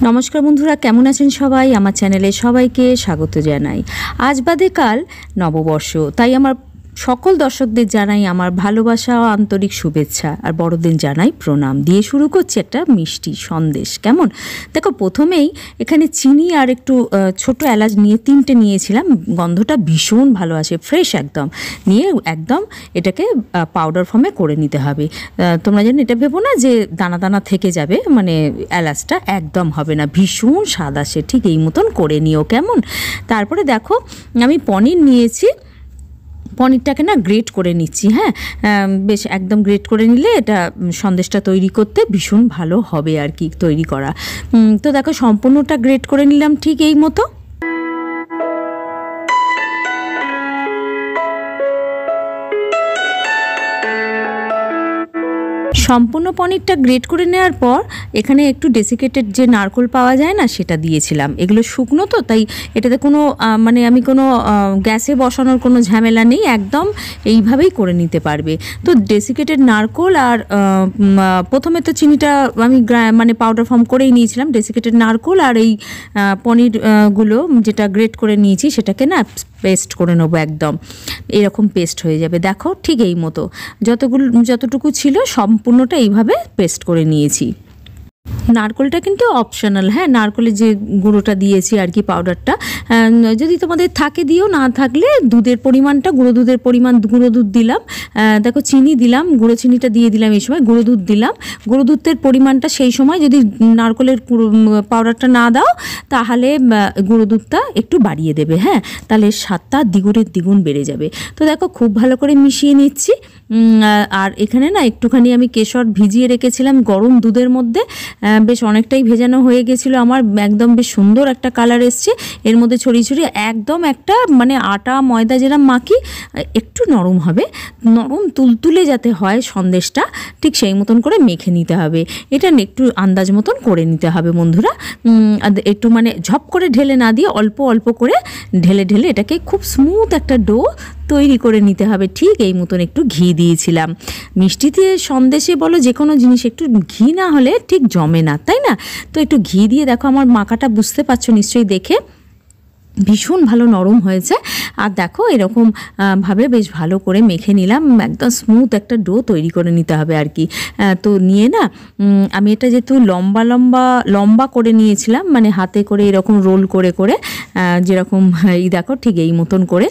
নমস্কার বন্ধুরা, কেমন আছেন সবাই? আমার চ্যানেলে সবাইকে স্বাগত জানাই। আজ বাদে কাল নববর্ষ, তাই আমার সকল দর্শকদের জানাই আমার ভালোবাসা ও আন্তরিক শুভেচ্ছা, আর বড়দের জানাই প্রণাম দিয়ে শুরু করছি একটা মিষ্টি সন্দেশ। কেমন? দেখো, প্রথমেই এখানে চিনি আর একটু ছোট এলাচ নিয়ে 3টে নিয়েছিলাম। গন্ধটা ভীষণ ভালো আসে, ফ্রেশ একদম। নিয়ে একদম এটাকে পাউডার ফর্মে করে নিতে হবে। তোমরা যেন এটা ভেবো না যে দানা দানা থেকে যাবে, মানে এলাচটা একদম হবে না, ভীষণ স্বাদ আসে। ঠিক এই মতন করে নিও, কেমন? তারপরে দেখো, আমি পনির নিয়েছি। পনিরটাকে না গ্রেট করে নিচ্ছি। হ্যাঁ, বেশ একদম গ্রেট করে নিলে এটা সন্দেশটা তৈরি করতে ভীষণ ভালো হবে আর কি, তৈরি করা। তো দেখো, সম্পূর্ণটা গ্রেট করে নিলাম ঠিক এই মতো। সম্পূর্ণ পনিরটা গ্রেট করে নেওয়ার পর এখানে একটু ডেসিকেটেড যে নারকেল পাওয়া যায় না, সেটা দিয়েছিলাম। এগুলো শুকনো তো, তাই এটাতে কোনো মানে আমি কোনো গ্যাসে বসানোর কোনো ঝামেলা নেই, একদম এইভাবেই করে নিতে পারবে। তো ডেসিকেটেড নারকেল আর প্রথমে তো চিনিটা আমি মানে পাউডার ফর্ম করেই নিয়েছিলাম। ডেসিকেটেড নারকেল আর এই পনিরগুলো যেটা গ্রেট করে নিয়েছি সেটাকে না পেস্ট করে নেবো, একদম এরকম পেস্ট হয়ে যাবে। দেখো, ঠিক এই মতো যতটুকু ছিল সম্পূর্ণটা এইভাবে পেস্ট করে নিয়েছি। নারকেলটা কিন্তু অপশনাল। হ্যাঁ, নারকেলের যে গুঁড়োটা দিয়েছি আর কি, পাউডারটা যদি তোমাদের থাকে দিও, না থাকলে দুধের পরিমাণটা, গুঁড়ো দুধের পরিমাণ, গুঁড়ো দুধ দিলাম। দেখো, চিনি দিলাম, গুঁড়ো চিনিটা দিয়ে দিলাম এই সময়, গুঁড়ো দুধ দিলাম। গুঁড়ো দুধের পরিমাণটা সেই সময় যদি নারকেলের পাউডারটা না দাও, তাহলে গুঁড়ো দুধটা একটু বাড়িয়ে দেবে। হ্যাঁ, তাহলে স্বাদটা দ্বিগুণের দ্বিগুণ বেড়ে যাবে। তো দেখো, খুব ভালো করে মিশিয়ে নিচ্ছি। আর এখানে না একটুখানি আমি কেশর ভিজিয়ে রেখেছিলাম গরম দুধের মধ্যে। বেশ অনেকটাই ভেজানো হয়ে গেছিলো আমার, একদম বেশ সুন্দর একটা কালার এসছে। এর মধ্যে ছড়িয়ে ছড়িয়ে একদম একটা মানে আটা ময়দা যেরকম মাখি, একটু নরম হবে, নরম তুলতুলে যাতে হয় সন্দেশটা, ঠিক সেই মতন করে মেখে নিতে হবে। এটা একটু আন্দাজ মতন করে নিতে হবে বন্ধুরা। একটু মানে ঝপ করে ঢেলে না দিয়ে অল্প অল্প করে ঢেলে ঢেলে এটাকে খুব স্মুথ একটা ডো তৈরি করে নিতে হবে। ঠিক এই মতন একটু ঘি দিয়েছিলাম। মিষ্টিতে সন্দেশে বলো যে কোনো জিনিস একটু ঘি না হলে ঠিক জমে না, তাই না? তো একটু ঘি দিয়ে দেখো, আমার মাখাটা বুঝতে পারছো নিশ্চয়ই দেখে, ভীষণ ভালো নরম হয়েছে। আর দেখো, এরকম ভাবে বেশ ভালো করে মেখে নিলাম, একদম স্মুথ একটা ডো তৈরি করে নিতে হবে আর কি। তো নিয়ে না আমি এটা যেহেতু লম্বা লম্বা লম্বা করে নিয়েছিলাম, মানে হাতে করে এরকম রোল করে করে, যেরকম এই দেখো ঠিক এই মতন করে,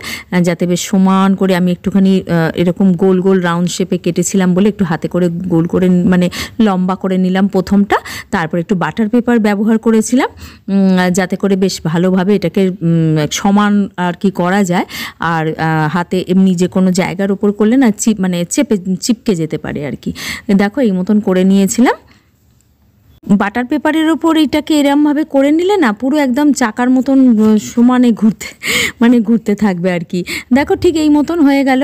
যাতে বেশ সমান করে আমি একটুখানি এরকম গোল গোল রাউন্ড শেপে কেটেছিলাম বলে একটু হাতে করে গোল করে মানে লম্বা করে নিলাম প্রথমটা। তারপর একটু বাটার পেপার ব্যবহার করেছিলাম, যাতে করে বেশ ভালোভাবে এটাকে সমান আর কি করা যায়। আর হাতে এমনি যে কোনো জায়গার উপর করলে না মানে চিপকে যেতে পারে আর কি। দেখো, এই মতন করে নিয়েছিলাম। বাটার পেপারের ওপর এইটাকে এরমভাবে করে নিলে না পুরো একদম চাকার মতন সমানে ঘুরতে থাকবে আর কি। দেখো, ঠিক এই মতন হয়ে গেল।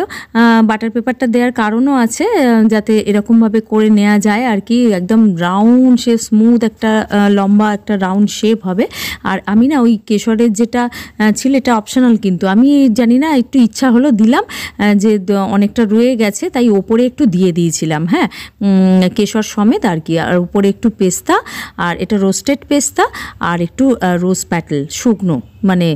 বাটার পেপারটা দেওয়ার কারণও আছে, যাতে এরকমভাবে করে নেওয়া যায় আর কি, একদম রাউন্ড শেপ, স্মুথ একটা লম্বা একটা রাউন্ড শেপ হবে। আর আমি না ওই কেশরের যেটা ছিল, এটা অপশনাল, কিন্তু আমি জানি না, একটু ইচ্ছা হলো দিলাম, যে অনেকটা রয়ে গেছে তাই ওপরে একটু দিয়ে দিয়েছিলাম। হ্যাঁ, কেশর সমেত আর কি। আর উপরে একটু পেস্তা, আর এটা রোস্টেড পেস্তা, আর একটু রোজ প্যাটেল শুকনো, মানে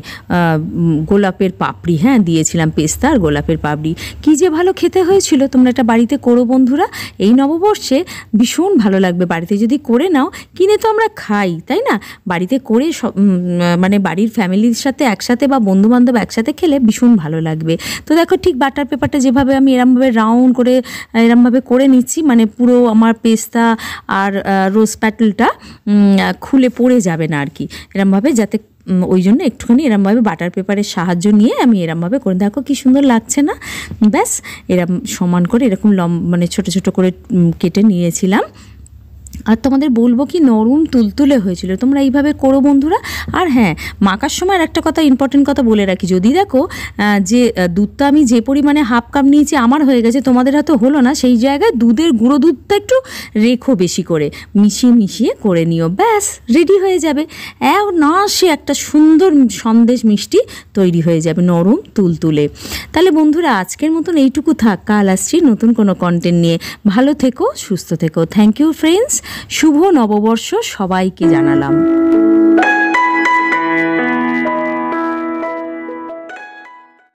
গোলাপের পাপড়ি, হ্যাঁ দিয়েছিলাম, পেস্তা আর গোলাপের পাপড়ি। কী যে ভালো খেতে হয়েছিল। তোমরা এটা বাড়িতে করো বন্ধুরা, এই নববর্ষে ভীষণ ভালো লাগবে। বাড়িতে যদি করে নাও, কিনে তো আমরা খাই, তাই না? বাড়িতে করে মানে বাড়ির ফ্যামিলির সাথে একসাথে বা বন্ধুবান্ধব একসাথে খেলে ভীষণ ভালো লাগবে। তো দেখো, ঠিক বাটার পেপারটা যেভাবে আমি এরমভাবে রাউন্ড করে এরমভাবে করে নিচ্ছি, মানে পুরো আমার পেস্তা আর রোজ প্যাটেলটা খুলে পড়ে যাবে না আর কি, এরমভাবে, যাতে ওই জন্য একটুখানি এরমভাবে বাটার পেপারের সাহায্য নিয়ে আমি এরমভাবে করে, দেখো কি সুন্দর লাগছে না? ব্যাস, এরম সমান করে এরকম মানে ছোটো ছোটো করে কেটে নিয়েছিলাম। আর তোমাদের বলবো কি, নরম তুলতুলে হয়েছিল। তোমরা এইভাবে করো বন্ধুরা। আর হ্যাঁ, মাখার সময় একটা কথা, ইম্পর্টেন্ট কথা বলে রাখি, যদি দেখো যে দুধটা আমি যে পরিমাণে হাফ কাপ নিয়েছি আমার হয়ে গেছে, তোমাদের হয়তো হলো না, সেই জায়গায় দুধের গুঁড়ো দুধটা একটু রেখো বেশি করে, মিশিয়ে মিশিয়ে করে নিও, ব্যাস রেডি হয়ে যাবে। না, সে একটা সুন্দর সন্দেশ মিষ্টি তৈরি হয়ে যাবে, নরম তুলতুলে। তাহলে বন্ধুরা, আজকের মতন এইটুকু থাক, কাল আসছি নতুন কোনো কন্টেন্ট নিয়ে। ভালো থেকো, সুস্থ থেকো। Thank you friends. শুভ নববর্ষ সবাইকে জানালাম।